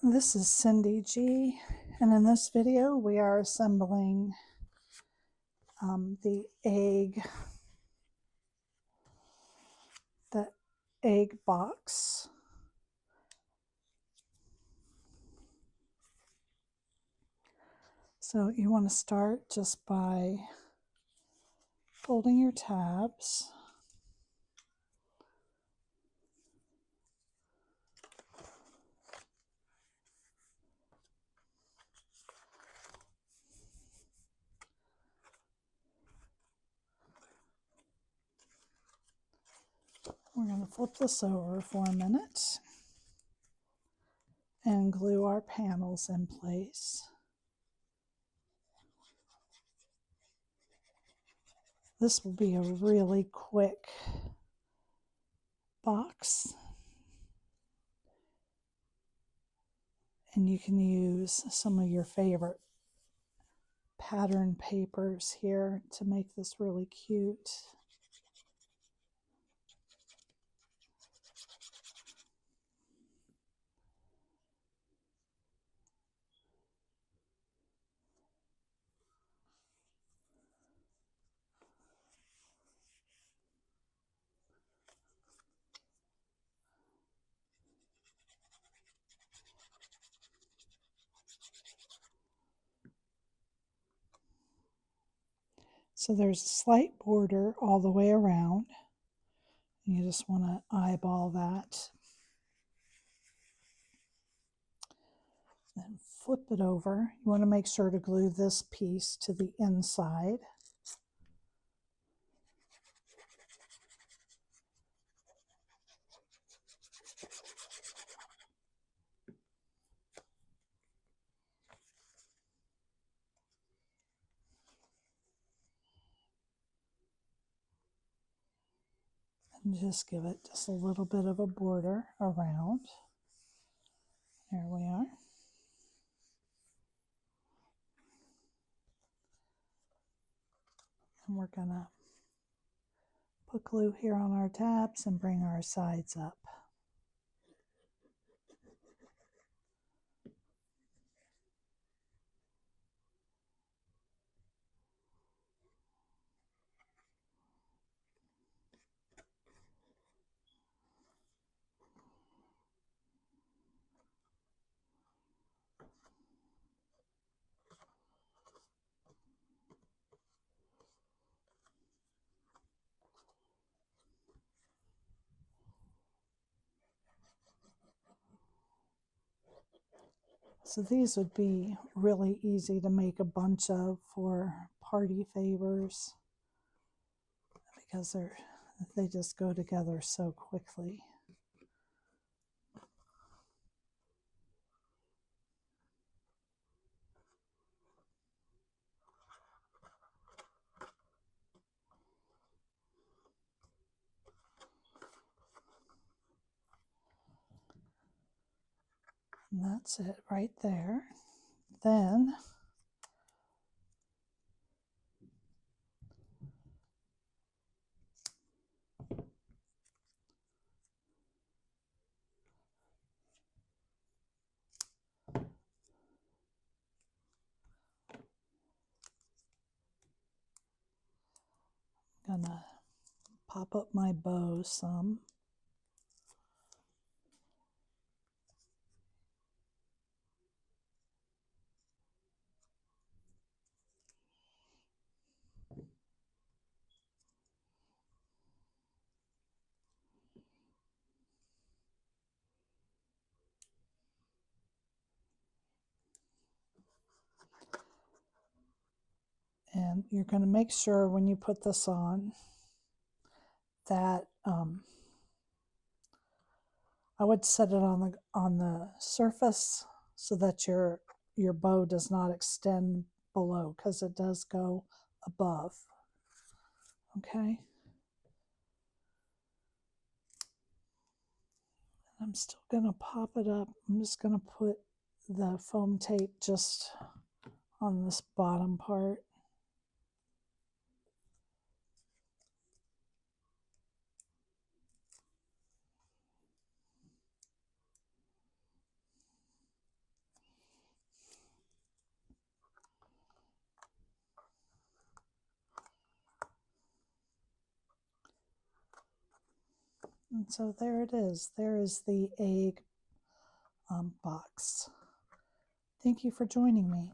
This is Cyndy G, and in this video we are assembling the egg box. So you want to start just by folding your tabs. We're going to flip this over for a minute and glue our panels in place. This will be a really quick box, and you can use some of your favorite pattern papers here to make this really cute. So there's a slight border all the way around. You just want to eyeball that. Then flip it over. You want to make sure to glue this piece to the inside. And just give it just a little bit of a border around. There we are. And we're going to put glue here on our tabs and bring our sides up. So these would be really easy to make a bunch of for party favors because they just go together so quickly. And that's it right there. Then I'm gonna pop up my bow some. And you're going to make sure when you put this on that I would set it on the surface so that your bow does not extend below, because it does go above. Okay. I'm still going to pop it up. I'm just going to put the foam tape just on this bottom part. And so there it is. There is the egg box. Thank you for joining me.